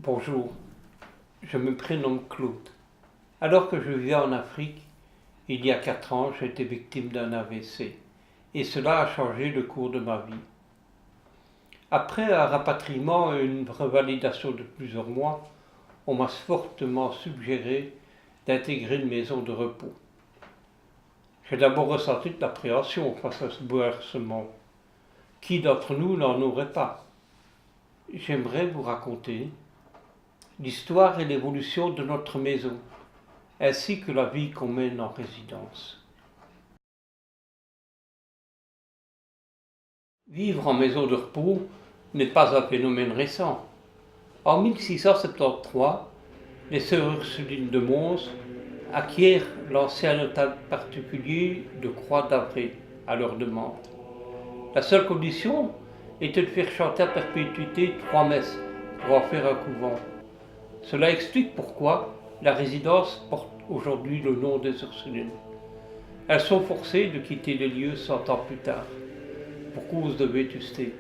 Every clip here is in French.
Bonjour, je me prénomme Claude. Alors que je vivais en Afrique, il y a 4 ans, j'ai été victime d'un AVC et cela a changé le cours de ma vie. Après un rapatriement et une revalidation de plusieurs mois, on m'a fortement suggéré d'intégrer une maison de repos. J'ai d'abord ressenti de l'appréhension face à ce bouleversement. Qui d'entre nous n'en aurait pas? J'aimerais vous raconter l'histoire et l'évolution de notre maison, ainsi que la vie qu'on mène en résidence. Vivre en maison de repos n'est pas un phénomène récent. En 1673, les sœurs Ursulines de Mons acquièrent l'ancien notable particulier de Croix d'Avray à leur demande. La seule condition était de faire chanter à perpétuité 3 messes pour en faire un couvent. Cela explique pourquoi la résidence porte aujourd'hui le nom des Ursulines. Elles sont forcées de quitter les lieux 100 ans plus tard, pour cause de vétusté.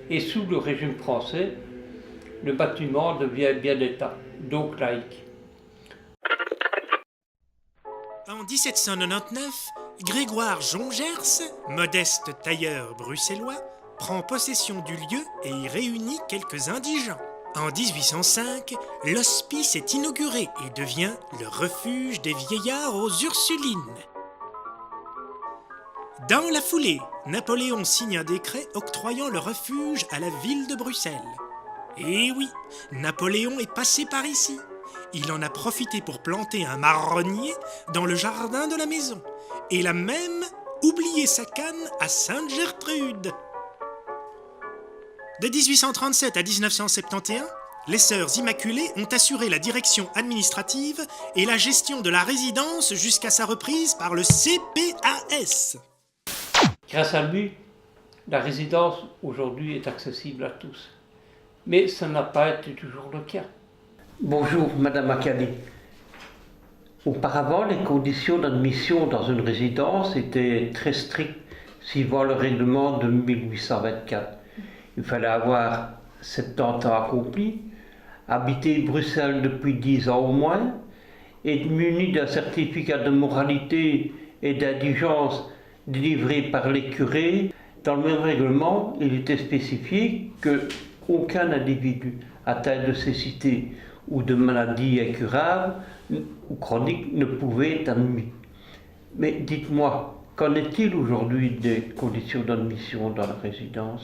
Et sous le régime français, le bâtiment devient bien d'État, donc laïque. En 1799, Grégoire Jongers, modeste tailleur bruxellois, prend possession du lieu et y réunit quelques indigents. En 1805, l'hospice est inauguré et devient le refuge des vieillards aux Ursulines. Dans la foulée, Napoléon signe un décret octroyant le refuge à la ville de Bruxelles. Et oui, Napoléon est passé par ici. Il en a profité pour planter un marronnier dans le jardin de la maison. Et il a même oublié sa canne à Sainte-Gertrude. De 1837 à 1971, les Sœurs Immaculées ont assuré la direction administrative et la gestion de la résidence jusqu'à sa reprise par le CPAS. Grâce à lui, la résidence aujourd'hui est accessible à tous. Mais ça n'a pas été toujours le cas. Bonjour, Madame Akali. Auparavant, les conditions d'admission dans une résidence étaient très strictes, suivant le règlement de 1824. Il fallait avoir 70 ans accomplis, habiter Bruxelles depuis 10 ans au moins, être muni d'un certificat de moralité et d'indigence délivré par les curés. Dans le même règlement, il était spécifié qu'aucun individu atteint de cécité ou de maladies incurables ou chroniques ne pouvait être admis. Mais dites-moi, qu'en est-il aujourd'hui des conditions d'admission dans la résidence ?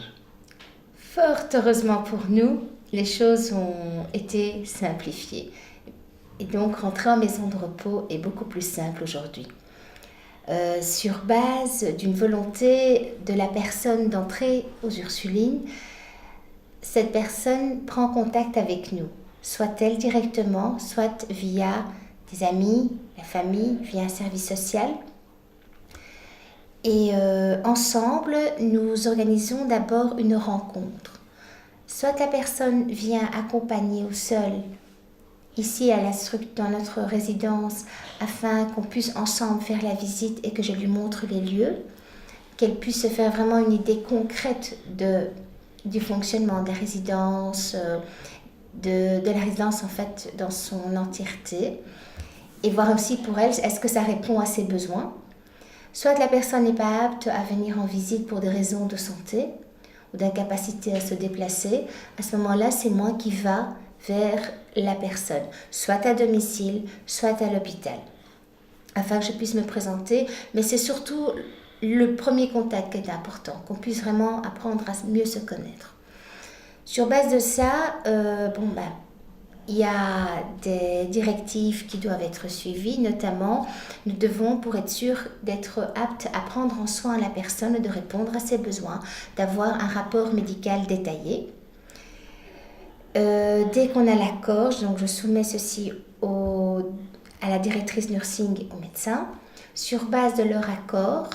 Fort heureusement pour nous, les choses ont été simplifiées. Et donc, rentrer en maison de repos est beaucoup plus simple aujourd'hui. Sur base d'une volonté de la personne d'entrer aux Ursulines, cette personne prend contact avec nous, soit elle directement, soit via des amis, la famille, via un service social. Et ensemble, nous organisons d'abord une rencontre. Soit la personne vient accompagner ou seule ici dans notre résidence afin qu'on puisse ensemble faire la visite et que je lui montre les lieux, qu'elle puisse se faire vraiment une idée concrète du fonctionnement de la résidence, de la résidence en fait dans son entièreté, et voir aussi pour elle est-ce que ça répond à ses besoins. Soit la personne n'est pas apte à venir en visite pour des raisons de santé ou d'incapacité à se déplacer, à ce moment-là, c'est moi qui va vers la personne, soit à domicile, soit à l'hôpital, afin que je puisse me présenter. Mais c'est surtout le premier contact qui est important, qu'on puisse vraiment apprendre à mieux se connaître. Sur base de ça, il y a des directives qui doivent être suivies, notamment nous devons, pour être sûr d'être aptes à prendre en soin la personne, de répondre à ses besoins, d'avoir un rapport médical détaillé. Dès qu'on a l'accord, donc je soumets ceci à la directrice nursing et au médecin. Sur base de leur accord,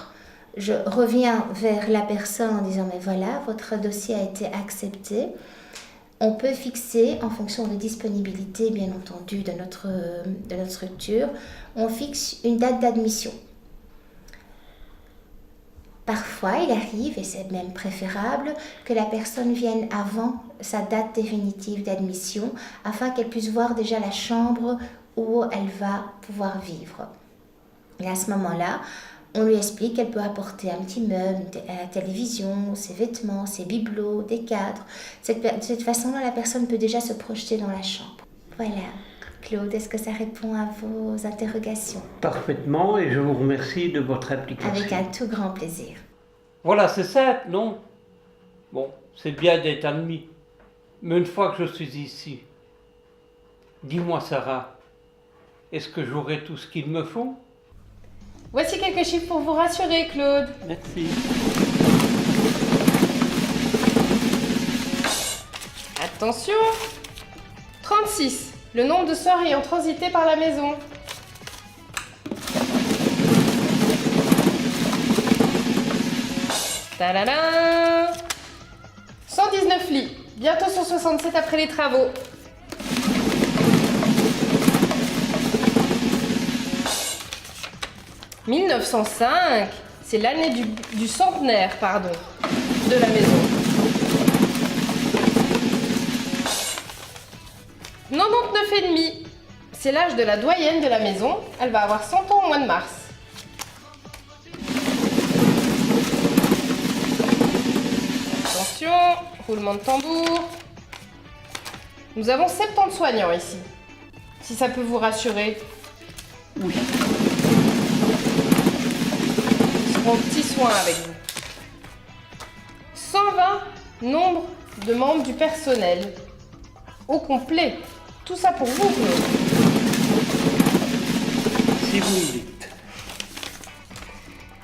je reviens vers la personne en disant « mais voilà, votre dossier a été accepté ». On peut fixer, en fonction de disponibilité, bien entendu, de notre structure, on fixe une date d'admission. Parfois, il arrive, et c'est même préférable, que la personne vienne avant sa date définitive d'admission afin qu'elle puisse voir déjà la chambre où elle va pouvoir vivre. Et à ce moment-là, on lui explique qu'elle peut apporter un petit meuble, la télévision, ses vêtements, ses bibelots, des cadres. De cette façon-là, la personne peut déjà se projeter dans la chambre. Voilà. Claude, est-ce que ça répond à vos interrogations? Parfaitement, et je vous remercie de votre implication. Avec un tout grand plaisir. Voilà, c'est simple, non? Bon, c'est bien d'être admis. Mais une fois que je suis ici, dis-moi Sarah, est-ce que j'aurai tout ce qu'il me faut? Voici quelques chiffres pour vous rassurer, Claude. Merci. Attention. 36, le nombre de sœurs ayant transité par la maison. Tadadam. 119 lits, bientôt 167 après les travaux. « 1905, c'est l'année du centenaire, de la maison. 99,5, c'est l'âge de la doyenne de la maison. Elle va avoir 100 ans au mois de mars. Attention, roulement de tambour. Nous avons 70 soignants ici. Si ça peut vous rassurer. Oui. Ils seront petits soins avec vous. 120 nombre de membres du personnel. Au complet. Tout ça pour vous, Claude. Si vous le dites.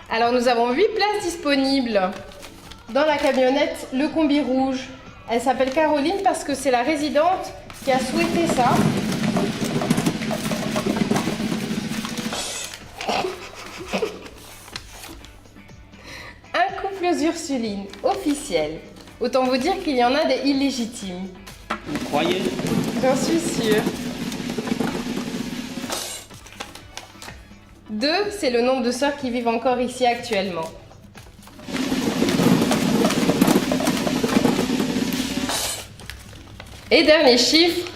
Alors nous avons 8 places disponibles dans la camionnette Le Combi Rouge. Elle s'appelle Caroline parce que c'est la résidente qui a souhaité ça. Un couple aux Ursulines, officiel. Autant vous dire qu'il y en a des illégitimes. Vous croyez? J'en suis sûre. 2, c'est le nombre de sœurs qui vivent encore ici actuellement. Et dernier chiffre,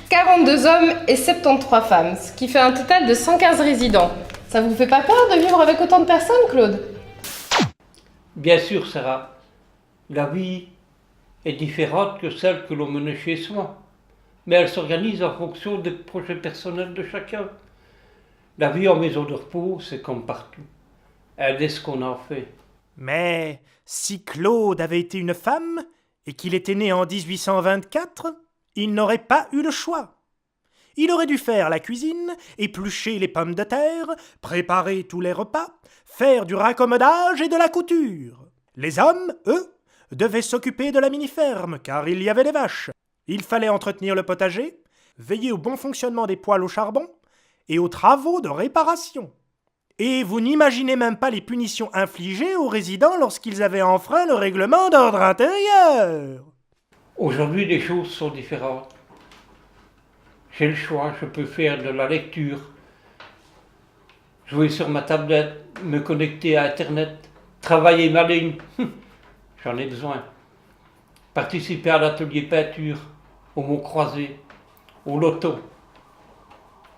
42 hommes et 73 femmes, ce qui fait un total de 115 résidents. Ça vous fait pas peur de vivre avec autant de personnes, Claude? Bien sûr, Sarah. La vie est différente que celle que l'on mène chez soi. Mais elle s'organise en fonction des projets personnels de chacun. La vie en maison de repos, c'est comme partout. Elle est ce qu'on en fait. Mais si Claude avait été une femme et qu'il était né en 1824, il n'aurait pas eu le choix. Il aurait dû faire la cuisine, éplucher les pommes de terre, préparer tous les repas, faire du raccommodage et de la couture. Les hommes, eux, devaient s'occuper de la mini-ferme, car il y avait des vaches. Il fallait entretenir le potager, veiller au bon fonctionnement des poêles au charbon et aux travaux de réparation. Et vous n'imaginez même pas les punitions infligées aux résidents lorsqu'ils avaient enfreint le règlement d'ordre intérieur. Aujourd'hui, les choses sont différentes. J'ai le choix, je peux faire de la lecture, jouer sur ma tablette, me connecter à Internet, travailler ma ligne. J'en ai besoin. Participer à l'atelier peinture, au mot croisé, au loto,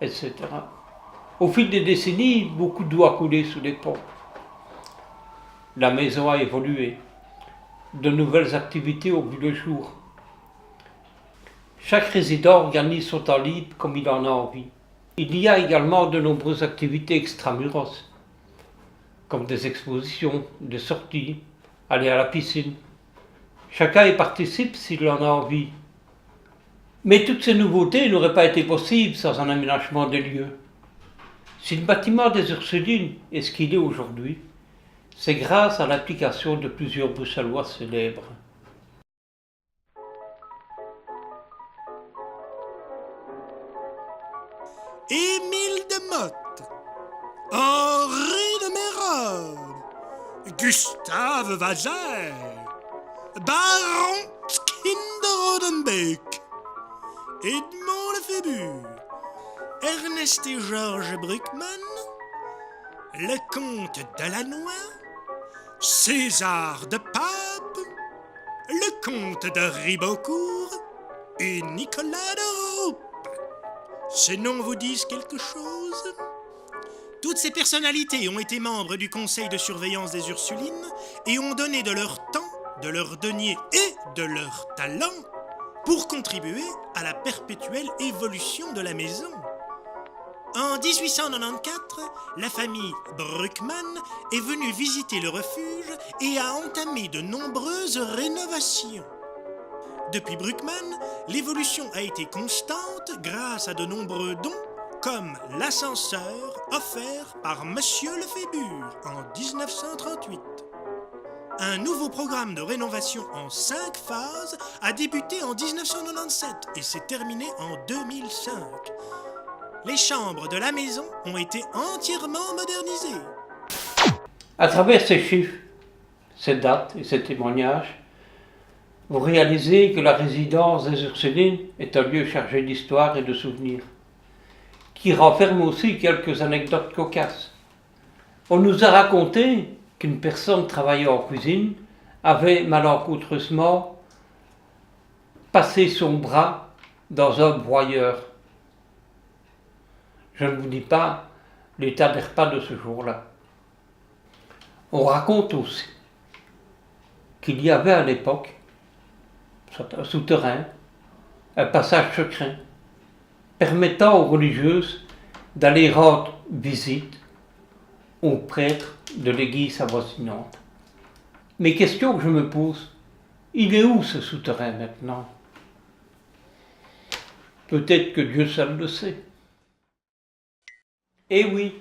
etc. Au fil des décennies, beaucoup d'eau a coulé sous les ponts. La maison a évolué. De nouvelles activités ont vu le jour. Chaque résident organise son temps libre comme il en a envie. Il y a également de nombreuses activités extramuros, comme des expositions, des sorties, aller à la piscine. Chacun y participe s'il en a envie. Mais toutes ces nouveautés n'auraient pas été possibles sans un aménagement des lieux. Si le bâtiment des Ursulines est ce qu'il est aujourd'hui, c'est grâce à l'application de plusieurs bruxellois célèbres. Émile de Motte, Henri de Mérode, Gustave Wazer, Baron Kinderodenbeck, Edmond Lefébure, Ernest et Georges Bruckmann, le comte Delannoy, César de Pape, le comte de Ribeaucourt et Nicolas de Rouppe. Ces noms vous disent quelque chose? Toutes ces personnalités ont été membres du conseil de surveillance des Ursulines et ont donné de leur temps, de leur denier et de leur talent pour contribuer à la perpétuelle évolution de la maison. En 1894, la famille Bruckmann est venue visiter le refuge et a entamé de nombreuses rénovations. Depuis Bruckmann, l'évolution a été constante grâce à de nombreux dons, comme l'ascenseur offert par Monsieur Lefébure en 1938. Un nouveau programme de rénovation en 5 phases a débuté en 1997 et s'est terminé en 2005. Les chambres de la maison ont été entièrement modernisées. À travers ces chiffres, ces dates et ces témoignages, vous réalisez que la résidence des Ursulines est un lieu chargé d'histoire et de souvenirs, qui renferme aussi quelques anecdotes cocasses. On nous a raconté qu'une personne travaillant en cuisine avait malencontreusement passé son bras dans un broyeur. Je ne vous dis pas l'état des repas de ce jour-là. On raconte aussi qu'il y avait à l'époque un souterrain, un passage secret, permettant aux religieuses d'aller rendre visite aux prêtres de l'église avoisinante. Mais question que je me pose, il est où ce souterrain maintenant? Peut-être que Dieu seul le sait. Eh oui,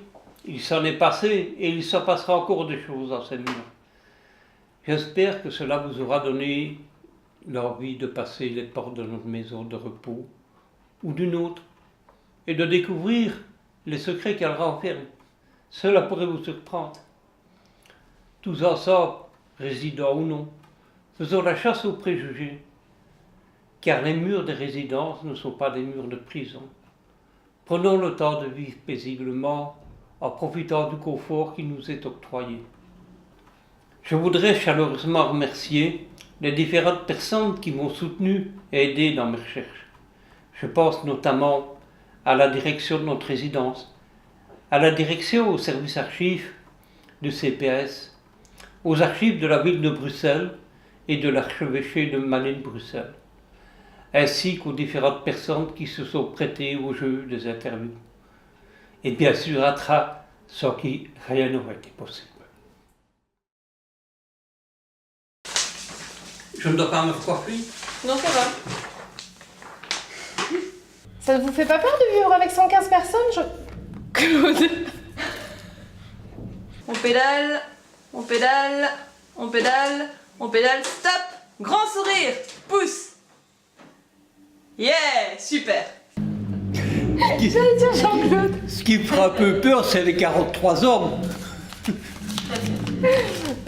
il s'en est passé et il s'en passera encore des choses dans ces murs. J'espère que cela vous aura donné l'envie de passer les portes de notre maison de repos ou d'une autre et de découvrir les secrets qu'elle renferme. Cela pourrait vous surprendre. Tous ensemble, résidents ou non, faisons la chasse aux préjugés, car les murs des résidences ne sont pas des murs de prison. Prenons le temps de vivre paisiblement en profitant du confort qui nous est octroyé. Je voudrais chaleureusement remercier les différentes personnes qui m'ont soutenu et aidé dans mes recherches. Je pense notamment à la direction de notre résidence, à la direction au service archives du CPS, aux archives de la ville de Bruxelles et de l'archevêché de Malines-Bruxelles, ainsi qu'aux différentes personnes qui se sont prêtées au jeu des interviews. Et bien sûr à Tra, sans qui rien n'aurait été possible. Je ne dois pas me recoiffer? Non, ça va. Ça ne vous fait pas peur de vivre avec 115 personnes, Claude? On pédale, on pédale, on pédale, on pédale, stop! Grand sourire, pouce! Yeah, super! J'allais dire Jean-Claude. Ce qui me fera un peu peur, c'est les 43 hommes.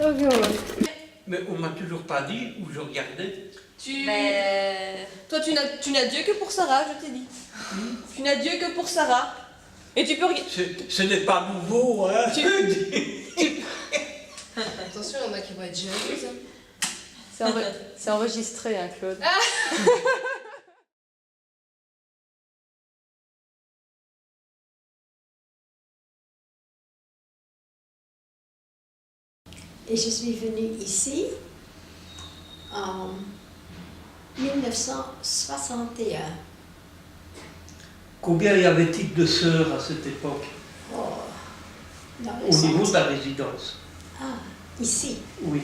Ok, ouais. Mais on m'a toujours pas dit où je regardais. Toi, tu n'as Dieu que pour Sarah, je t'ai dit. Tu n'as Dieu que pour Sarah. Et tu peux regarder. Ce n'est pas nouveau, hein. Attention, il y en a qui vont être jalouses. C'est enregistré, hein, Claude. Et je suis venue ici en 1961. Combien y avait-il de sœurs à cette époque, Dans le au niveau centre. de la résidence? Ah, ici. Oui.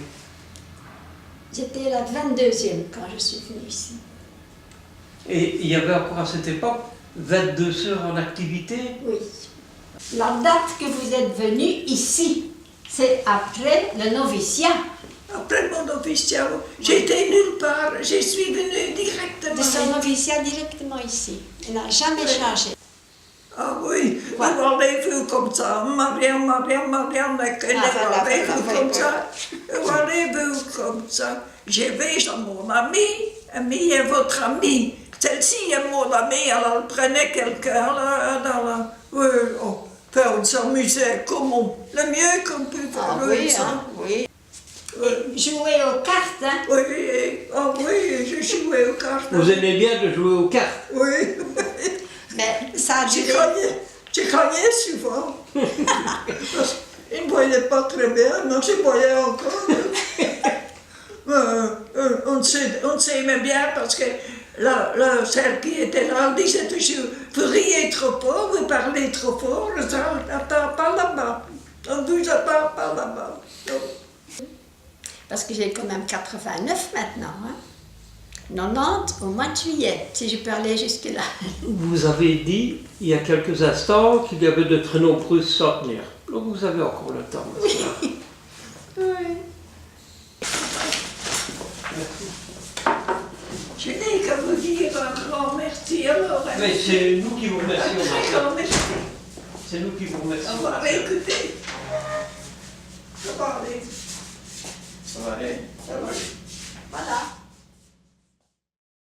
J'étais la 22e quand je suis venue ici. Et il y avait encore à cette époque 22 sœurs en activité? Oui. La date que vous êtes venue ici, c'est après le noviciat. Après mon noviciat, j'étais nulle part, je suis venue directement. De son noviciat directement ici. Elle n'a jamais changé. Ah oui, vous m'avez vu comme ça, Marianne, vous m'avez vu comme ça, vous m'avez vu comme ça. J'ai vu mon ami est votre ami. Celle-ci est mon amie, alors elle prenait quelqu'un dans la... Oui, on s'amusait comme le mieux qu'on peut faire. Ah oui, hein, oui. Jouer aux cartes, hein? Oui, oh oui, je jouais aux cartes. Vous aimez bien de jouer aux cartes? Oui. Mais ça a duré. J'ai gagné souvent. Parce qu'ils ne voyaient pas très bien, mais je voyais encore. On s'aimait bien parce que celle qui était là, on disait toujours, vous riez trop fort, vous parlez trop fort, ça n'entend pas là-bas. On ne vous entend pas là-bas. Parce que j'ai quand même 89 maintenant, hein? 90 au mois de juillet, si je peux aller jusque-là. Vous avez dit, il y a quelques instants, qu'il y avait de très nombreux centenaires. Donc vous avez encore le temps. Oui. Je n'ai qu'à vous dire un grand merci alors. Mais c'est nous qui vous remercions. Un très grand merci. C'est nous qui vous remercions. On va réécouter. Ça va aller. Ça va aller. Ça va aller.